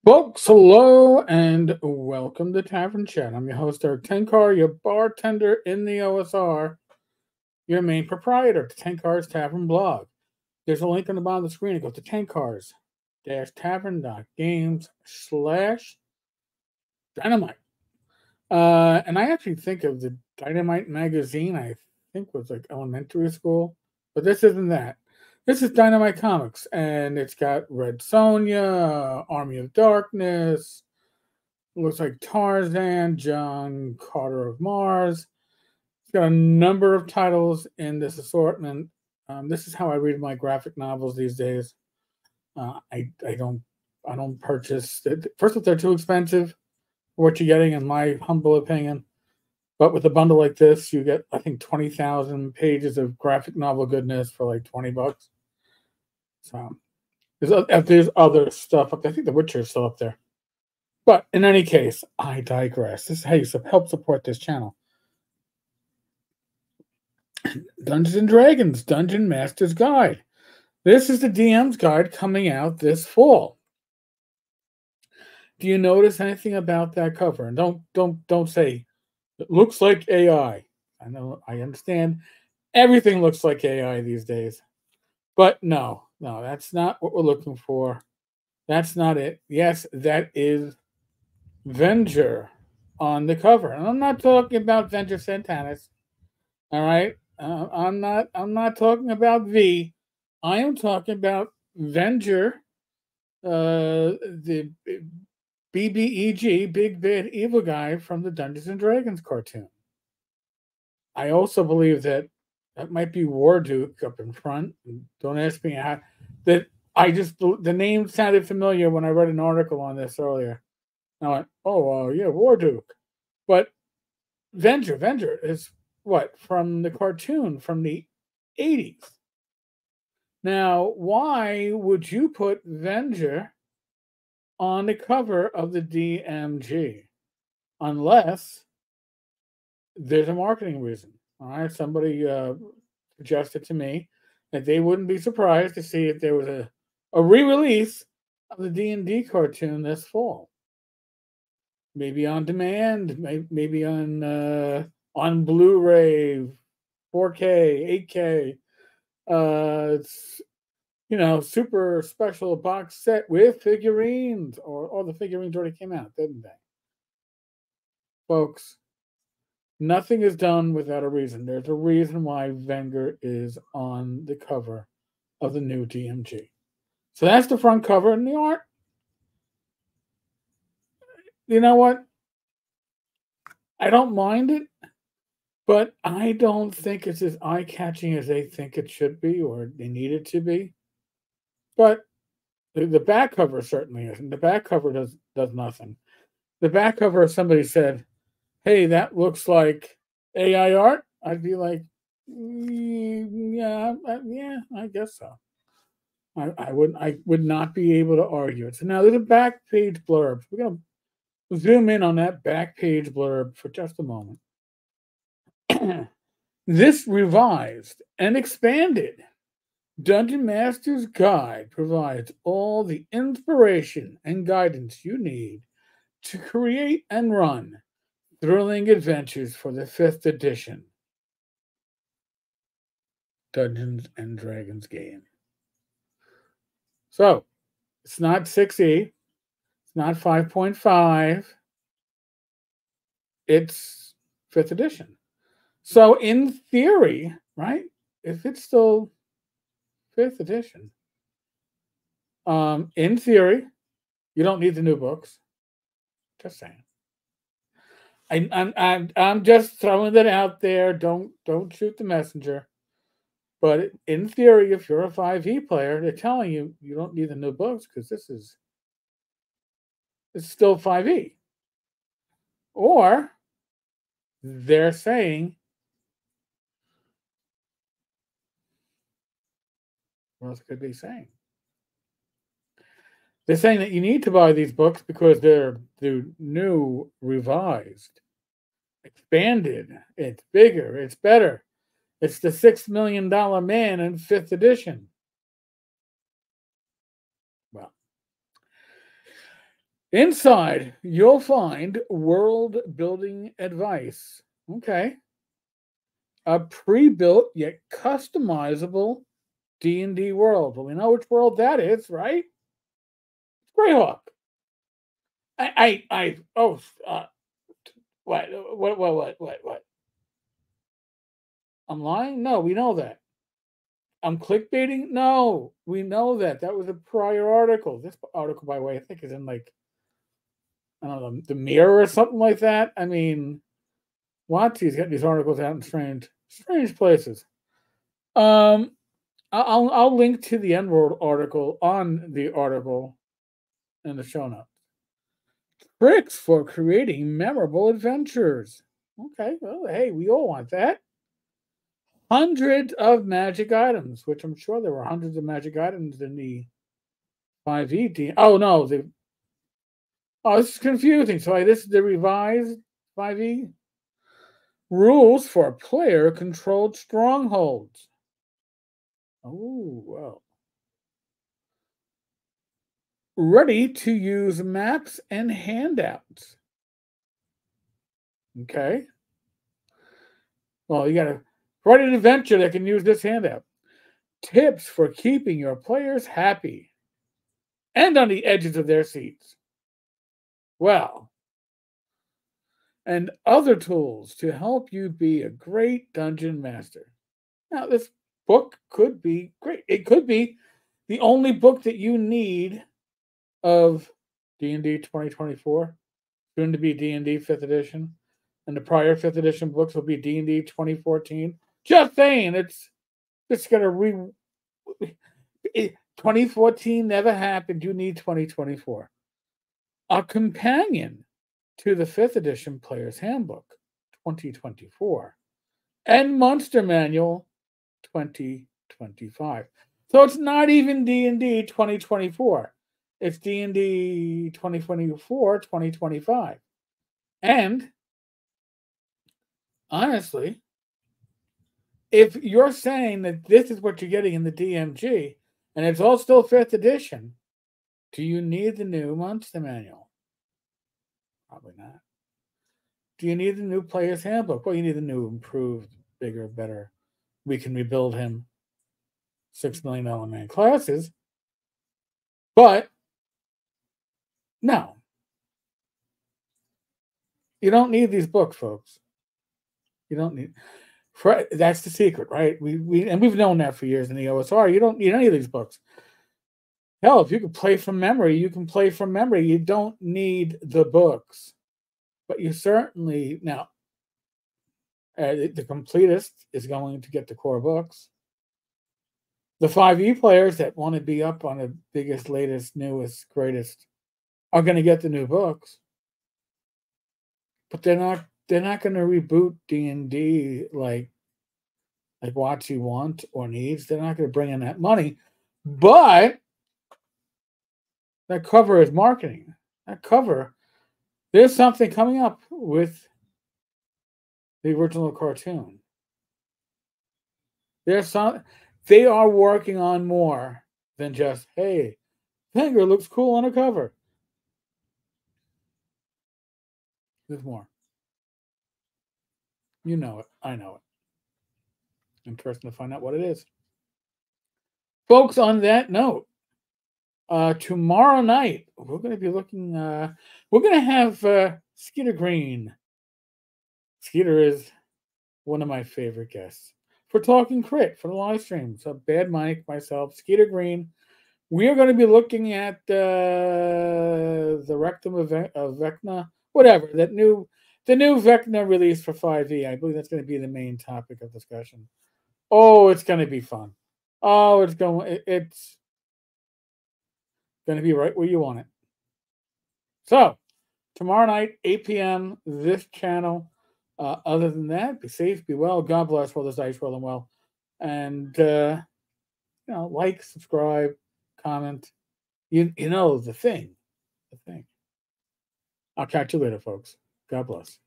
Folks, hello and welcome to Tavern Chat. I'm your host, Eric Tenkar, your bartender in the OSR, your main proprietor, the Tenkars-Tavern blog. There's a link on the bottom of the screen. It goes to tenkars-tavern.games/dynamite. And I actually think of the Dynamite magazine, I think was like elementary school, but this isn't that. This is Dynamite Comics, and it's got Red Sonja, Army of Darkness, looks like Tarzan, John Carter of Mars. It's got a number of titles in this assortment. This is how I read my graphic novels these days. I don't purchase. First, if they're too expensive for what you're getting, in my humble opinion. But with a bundle like this, you get, I think, 20,000 pages of graphic novel goodness for like $20. So there's other stuff up there. I think The Witcher is still up there. But in any case, I digress. This is how you help support this channel. Dungeons and Dragons, Dungeon Master's Guide. This is the DM's guide coming out this fall. Do you notice anything about that cover? And don't say it looks like AI. I know, I understand. Everything looks like AI these days. But no, that's not what we're looking for. That's not it. Yes, that is Venger on the cover. And I'm not talking about Venger Santanis. All right. I'm not talking about V. I am talking about Venger, the BBEG, Big Bad Evil Guy from the Dungeons and Dragons cartoon. I also believe that might be Warduke up in front. Don't ask me how. The name sounded familiar when I read an article on this earlier. I went, yeah, Warduke. But Venger is what? From the cartoon from the 80s. Now, why would you put Venger on the cover of the DMG? Unless there's a marketing reason. All right, somebody suggested to me that they wouldn't be surprised to see if there was a re-release of the D&D cartoon this fall. Maybe on demand, maybe on Blu-ray, 4K, 8K, super special box set with figurines, or all the figurines already came out, didn't they? Folks, nothing is done without a reason. There's a reason why Venger is on the cover of the new DMG. So that's the front cover, and the art. You know what? I don't mind it, but I don't think it's as eye-catching as they think it should be or they need it to be. But the back cover certainly isn't. The back cover does nothing. The back cover, if somebody said, hey, that looks like AI art, I'd be like, yeah, I guess so. I would not be able to argue it. So now there's a back page blurb. We're going to zoom in on that back page blurb for just a moment. This revised and expanded Dungeon Master's Guide provides all the inspiration and guidance you need to create and run thrilling adventures for the 5th edition Dungeons and Dragons game. So, it's not 6E, it's not 5.5, it's 5th edition. So, in theory, right, if it's still 5th edition, in theory, you don't need the new books. Just saying. I'm just throwing that out there. Don't shoot the messenger. But in theory, if you're a 5e player, they're telling you don't need the new books because it's still 5e. Or they're saying, what else could they be saying? They're saying that you need to buy these books because they're new, revised, expanded. It's bigger. It's better. It's the $6 million man in 5th edition. Well, Inside, you'll find world building advice. Okay. A pre-built yet customizable D&D world. Well, we know which world that is, right? Greyhawk. Oh, what? I'm lying? No, we know that. I'm clickbaiting? No, we know that. That was a prior article. This article, by the way, I think is in like, I don't know, the Mirror or something like that. I mean, Watsy's got these articles out in strange places. I'll link to the N-World article on the article in the show notes. Tricks for creating memorable adventures. Okay, well, hey, we all want that. Hundreds of magic items, which I'm sure there were hundreds of magic items in the 5e team. Oh no, this is confusing. So this is the revised 5e rules for player-controlled strongholds. Oh well. Ready to use maps and handouts. Okay. Well, you got to write an adventure that can use this handout. Tips for keeping your players happy and on the edges of their seats. Well, and other tools to help you be a great dungeon master. Now, this book could be great. It could be the only book that you need of D&D 2024, soon to be D&D 5th edition, and the prior 5th edition books will be D&D 2014. Just saying, it's gonna 2014 never happened. You need 2024. A companion to the 5th edition Player's Handbook 2024 and Monster Manual 2025. So it's not even D&D 2024. It's D&D 2024, 2025. And honestly, if you're saying that this is what you're getting in the DMG and it's all still 5th edition, do you need the new Monster Manual? Probably not. Do you need the new Player's Handbook? Well, you need the new, improved, bigger, better. We can rebuild him $6 million man classes. But no. You don't need these books, folks. You don't need. That's the secret, right? We've known that for years in the OSR. You don't need any of these books. Hell, if you can play from memory, you can play from memory. You don't need the books. But you certainly, now, the completist is going to get the core books. The 5e players that want to be up on the biggest, latest, newest, greatest are going to get the new books. But they're not going to reboot D&D like what you want or needs. They're not going to bring in that money. But that cover is marketing. That cover, there's something coming up with the original cartoon. They are working on more than just, hey, Venger looks cool on a cover. There's more. You know it. I know it. Interesting to find out what it is. Folks, on that note, tomorrow night, we're going to be looking, we're going to have Skeeter Green. Skeeter is one of my favorite guests for Talking Crit for the live stream. So Bad Mike, myself, Skeeter Green. We are going to be looking at the Rectum of Vecna, whatever, the new Vecna release for 5e. I believe that's going to be the main topic of discussion. Oh, it's going to be fun. Oh, it's going to be right where you want it. So, tomorrow night, 8 p.m., this channel. Other than that, be safe, be well. God bless, roll the dice, roll them well. And, like, subscribe, comment. You know the thing. I'll catch you later, folks. God bless.